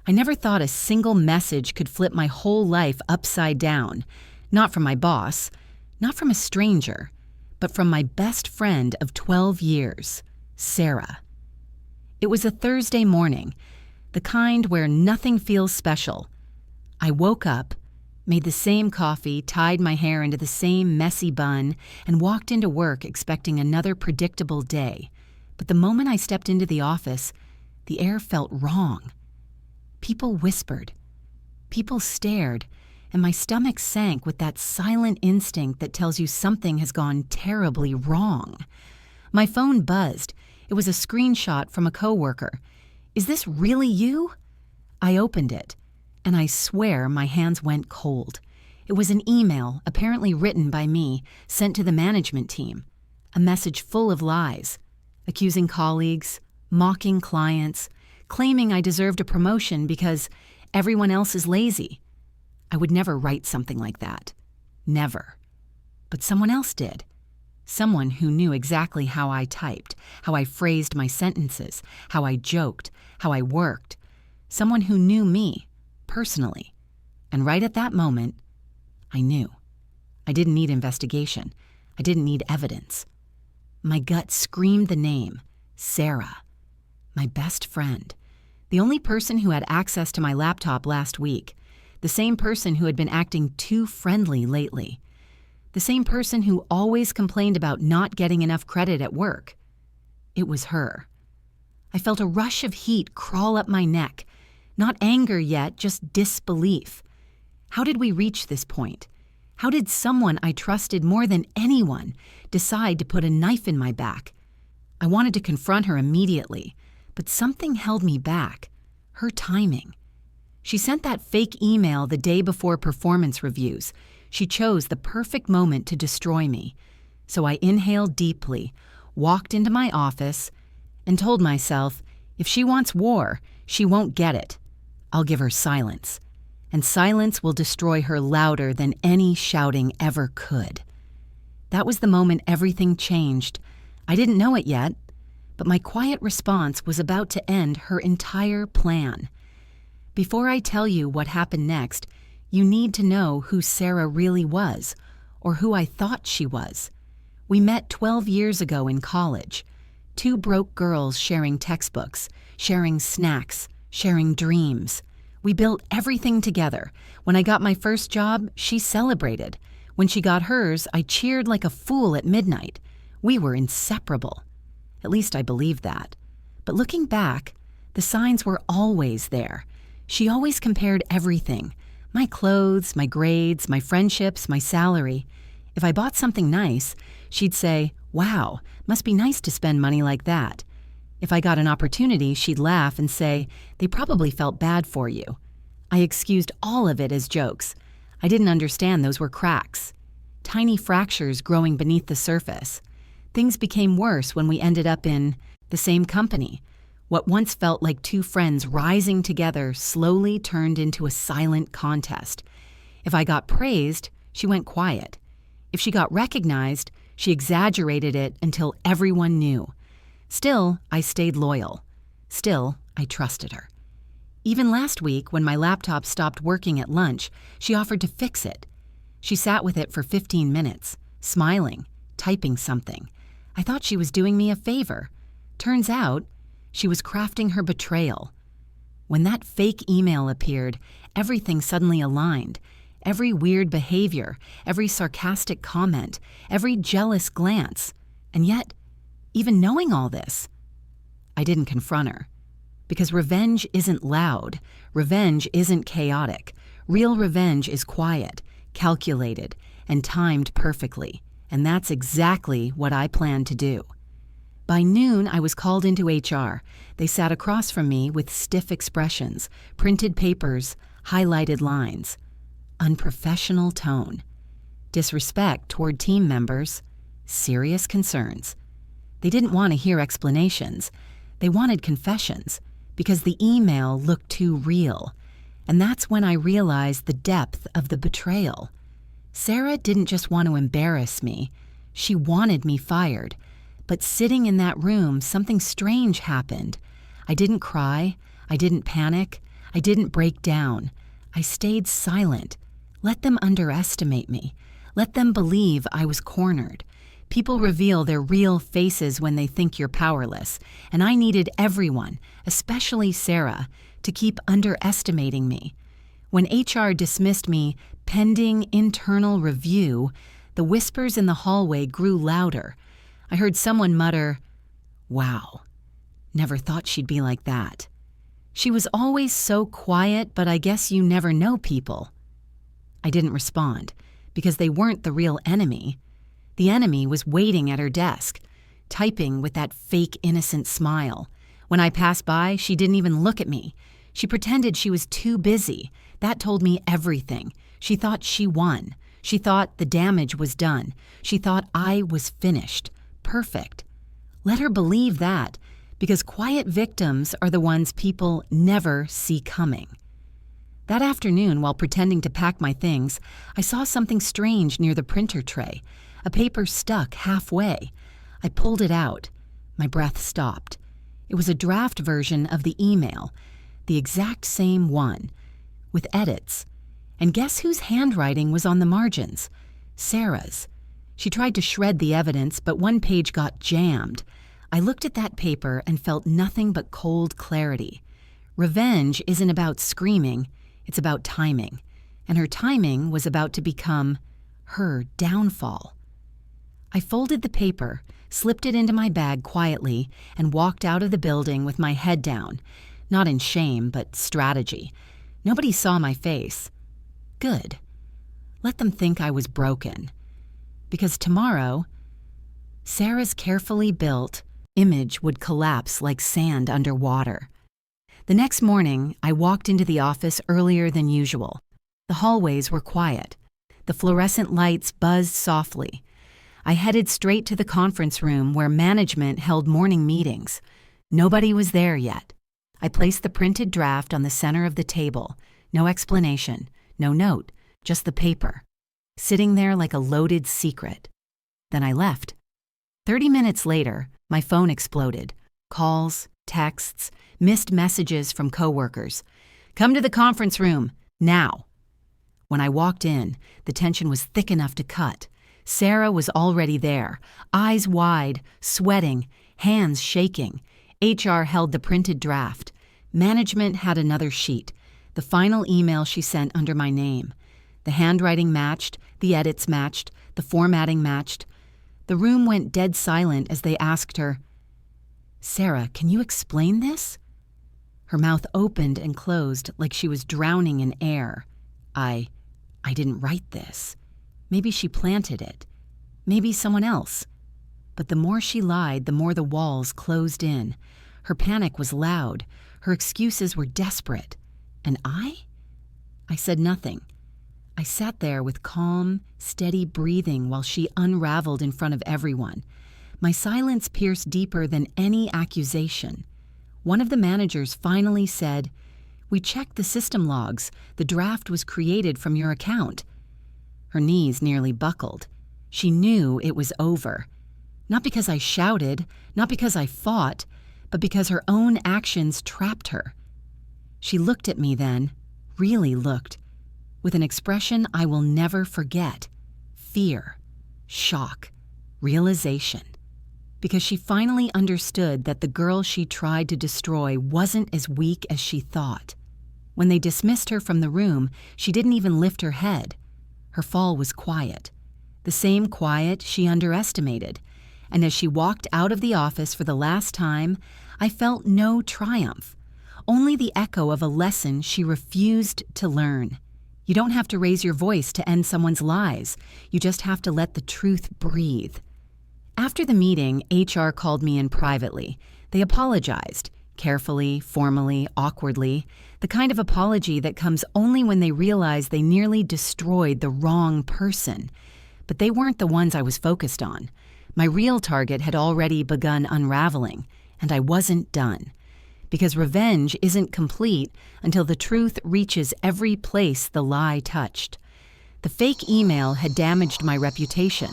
I never thought a single message could flip my whole life upside down. Not from my boss, not from a stranger, but from my best friend of 12 years, Sarah. It was a Thursday morning, the kind where nothing feels special. I woke up, made the same coffee, tied my hair into the same messy bun, and walked into work expecting another predictable day. But the moment I stepped into the office, the air felt wrong. People whispered. People stared, and my stomach sank with that silent instinct that tells you something has gone terribly wrong. My phone buzzed. It was a screenshot from a coworker. "Is this really you?" I opened it, and I swear my hands went cold. It was an email, apparently written by me, sent to the management team. A message full of lies, accusing colleagues, mocking clients, claiming I deserved a promotion because everyone else is lazy. I would never write something like that. Never. But someone else did. Someone who knew exactly how I typed, how I phrased my sentences, how I joked, how I worked. Someone who knew me, personally. And right at that moment, I knew. I didn't need investigation. I didn't need evidence. My gut screamed the name, Sarah. My best friend. The only person who had access to my laptop last week. The same person who had been acting too friendly lately. The same person who always complained about not getting enough credit at work. It was her. I felt a rush of heat crawl up my neck. Not anger yet, just disbelief. How did we reach this point? How did someone I trusted more than anyone decide to put a knife in my back? I wanted to confront her immediately, but something held me back. Her timing. She sent that fake email the day before performance reviews. She chose the perfect moment to destroy me. So I inhaled deeply, walked into my office, and told myself, if she wants war, she won't get it. I'll give her silence. And silence will destroy her louder than any shouting ever could. That was the moment everything changed. I didn't know it yet, but my quiet response was about to end her entire plan. Before I tell you what happened next, you need to know who Sarah really was, or who I thought she was. We met 12 years ago in college. Two broke girls sharing textbooks, sharing snacks, sharing dreams. We built everything together. When I got my first job, she celebrated. When she got hers, I cheered like a fool at midnight. We were inseparable. At least I believed that. But looking back, the signs were always there. She always compared everything. My clothes, my grades, my friendships, my salary. If I bought something nice, she'd say, "Wow, must be nice to spend money like that." If I got an opportunity, she'd laugh and say, "They probably felt bad for you." I excused all of it as jokes. I didn't understand those were cracks. Tiny fractures growing beneath the surface. Things became worse when we ended up in the same company. What once felt like two friends rising together slowly turned into a silent contest. If I got praised, she went quiet. If she got recognized, she exaggerated it until everyone knew. Still, I stayed loyal. Still, I trusted her. Even last week, when my laptop stopped working at lunch, she offered to fix it. She sat with it for 15 minutes, smiling, typing something. I thought she was doing me a favor. Turns out, she was crafting her betrayal. When that fake email appeared, everything suddenly aligned. Every weird behavior, every sarcastic comment, every jealous glance. And yet, even knowing all this, I didn't confront her. Because revenge isn't loud. Revenge isn't chaotic. Real revenge is quiet, calculated, and timed perfectly. And that's exactly what I planned to do. By noon, I was called into HR. They sat across from me with stiff expressions, printed papers, highlighted lines. Unprofessional tone. Disrespect toward team members. Serious concerns. They didn't want to hear explanations. They wanted confessions, because the email looked too real. And that's when I realized the depth of the betrayal. Sarah didn't just want to embarrass me. She wanted me fired. But sitting in that room, something strange happened. I didn't cry. I didn't panic. I didn't break down. I stayed silent. Let them underestimate me. Let them believe I was cornered. People reveal their real faces when they think you're powerless, and I needed everyone, especially Sarah, to keep underestimating me. When HR dismissed me pending internal review, the whispers in the hallway grew louder. I heard someone mutter, "Wow, never thought she'd be like that." She was always so quiet, but I guess you never know people. I didn't respond, because they weren't the real enemy. The enemy was waiting at her desk, typing with that fake innocent smile. When I passed by, she didn't even look at me. She pretended she was too busy. That told me everything. She thought she won. She thought the damage was done. She thought I was finished, perfect. Let her believe that, because quiet victims are the ones people never see coming. That afternoon, while pretending to pack my things, I saw something strange near the printer tray. A paper stuck halfway. I pulled it out. My breath stopped. It was a draft version of the email, the exact same one, with edits. And guess whose handwriting was on the margins? Sarah's. She tried to shred the evidence, but one page got jammed. I looked at that paper and felt nothing but cold clarity. Revenge isn't about screaming, it's about timing. And her timing was about to become her downfall. I folded the paper, slipped it into my bag quietly, and walked out of the building with my head down. Not in shame, but strategy. Nobody saw my face. Good. Let them think I was broken. Because tomorrow, Sarah's carefully built image would collapse like sand underwater. The next morning, I walked into the office earlier than usual. The hallways were quiet. The fluorescent lights buzzed softly. I headed straight to the conference room where management held morning meetings. Nobody was there yet. I placed the printed draft on the center of the table. No explanation, no note, just the paper, sitting there like a loaded secret. Then I left. 30 minutes later, my phone exploded. Calls, texts, missed messages from coworkers. "Come to the conference room, now." When I walked in, the tension was thick enough to cut. Sarah was already there, eyes wide, sweating, hands shaking. HR held the printed draft. Management had another sheet, the final email she sent under my name. The handwriting matched, the edits matched, the formatting matched. The room went dead silent as they asked her, "Sarah, can you explain this?" Her mouth opened and closed like she was drowning in air. I didn't write this. Maybe she planted it. Maybe someone else. But the more she lied, the more the walls closed in. Her panic was loud. Her excuses were desperate. And I said nothing. I sat there with calm, steady breathing while she unraveled in front of everyone. My silence pierced deeper than any accusation. One of the managers finally said, "We checked the system logs. The draft was created from your account." Her knees nearly buckled. She knew it was over. Not because I shouted, not because I fought, but because her own actions trapped her. She looked at me then, really looked, with an expression I will never forget. Fear, shock, realization. Because she finally understood that the girl she tried to destroy wasn't as weak as she thought. When they dismissed her from the room, she didn't even lift her head. Her fall was quiet, the same quiet she underestimated. And as she walked out of the office for the last time, I felt no triumph, only the echo of a lesson she refused to learn. You don't have to raise your voice to end someone's lies. You just have to let the truth breathe. After the meeting, HR called me in privately. They apologized, carefully, formally, awkwardly, the kind of apology that comes only when they realize they nearly destroyed the wrong person. But they weren't the ones I was focused on. My real target had already begun unraveling, and I wasn't done. Because revenge isn't complete until the truth reaches every place the lie touched. The fake email had damaged my reputation.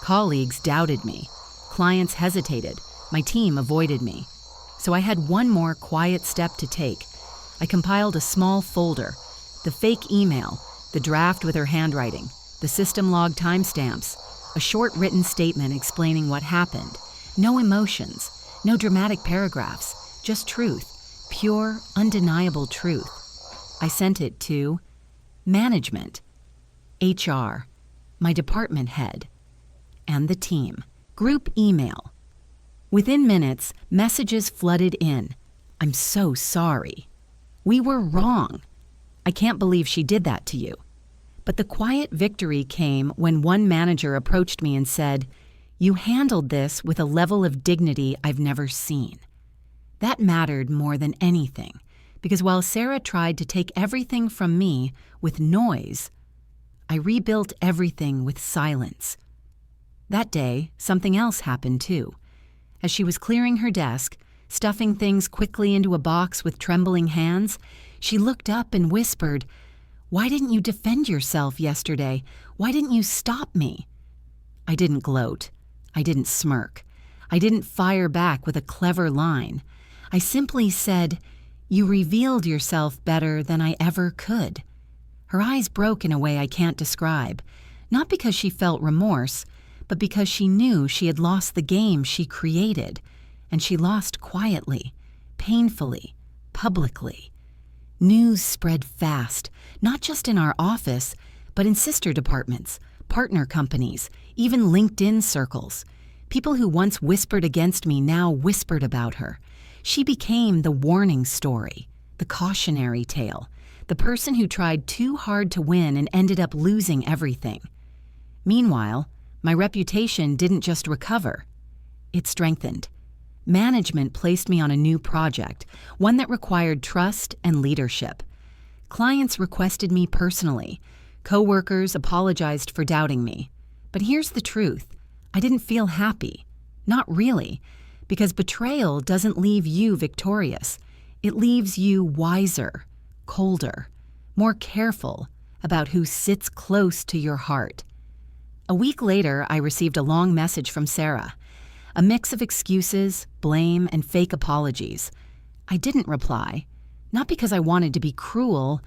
Colleagues doubted me. Clients hesitated. My team avoided me. So I had one more quiet step to take. I compiled a small folder, the fake email, the draft with her handwriting, the system log timestamps, a short written statement explaining what happened. No emotions, no dramatic paragraphs, just truth, pure, undeniable truth. I sent it to management, HR, my department head, and the team. Group email. Within minutes, messages flooded in. I'm so sorry. We were wrong. I can't believe she did that to you. But the quiet victory came when one manager approached me and said, "You handled this with a level of dignity I've never seen." That mattered more than anything, because while Sarah tried to take everything from me with noise, I rebuilt everything with silence. That day, something else happened too. As she was clearing her desk, stuffing things quickly into a box with trembling hands, she looked up and whispered, "Why didn't you defend yourself yesterday? Why didn't you stop me?" I didn't gloat. I didn't smirk. I didn't fire back with a clever line. I simply said, "You revealed yourself better than I ever could." Her eyes broke in a way I can't describe, not because she felt remorse, but because she knew she had lost the game she created, and she lost quietly, painfully, publicly. News spread fast, not just in our office, but in sister departments, partner companies, even LinkedIn circles. People who once whispered against me now whispered about her. She became the warning story, the cautionary tale, the person who tried too hard to win and ended up losing everything. Meanwhile, my reputation didn't just recover, it strengthened. Management placed me on a new project, one that required trust and leadership. Clients requested me personally. Coworkers apologized for doubting me. But here's the truth. I didn't feel happy. Not really, because betrayal doesn't leave you victorious. It leaves you wiser, colder, more careful about who sits close to your heart. A week later, I received a long message from Sarah. A mix of excuses, blame, and fake apologies. I didn't reply, not because I wanted to be cruel,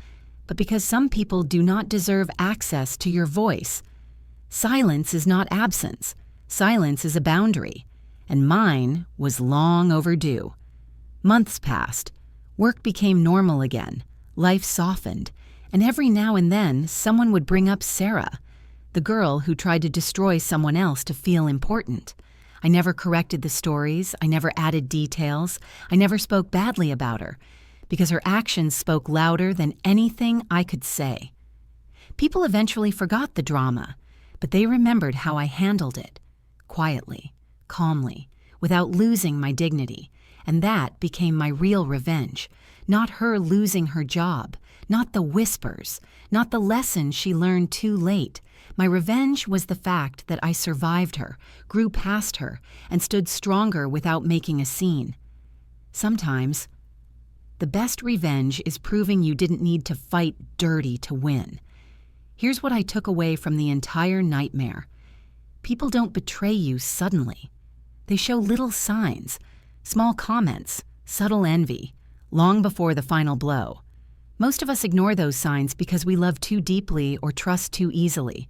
but because some people do not deserve access to your voice. Silence is not absence. Silence is a boundary, and mine was long overdue. Months passed. Work became normal again. Life softened, and every now and then someone would bring up Sarah, the girl who tried to destroy someone else to feel important. I never corrected the stories, I never added details, I never spoke badly about her, because her actions spoke louder than anything I could say. People eventually forgot the drama, but they remembered how I handled it, quietly, calmly, without losing my dignity, and that became my real revenge. Not her losing her job, not the whispers, not the lesson she learned too late. My revenge was the fact that I survived her, grew past her, and stood stronger without making a scene. Sometimes, the best revenge is proving you didn't need to fight dirty to win. Here's what I took away from the entire nightmare. People don't betray you suddenly. They show little signs, small comments, subtle envy, long before the final blow. Most of us ignore those signs because we love too deeply or trust too easily.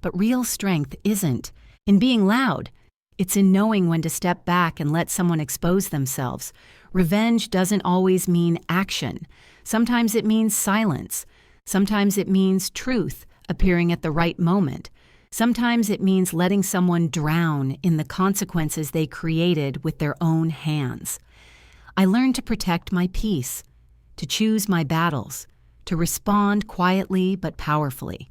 But real strength isn't in being loud. It's in knowing when to step back and let someone expose themselves. Revenge doesn't always mean action. Sometimes it means silence. Sometimes it means truth appearing at the right moment. Sometimes it means letting someone drown in the consequences they created with their own hands. I learned to protect my peace, to choose my battles, to respond quietly but powerfully.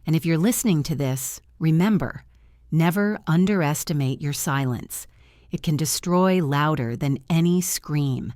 And if you're listening to this, remember, never underestimate your silence. It can destroy louder than any scream.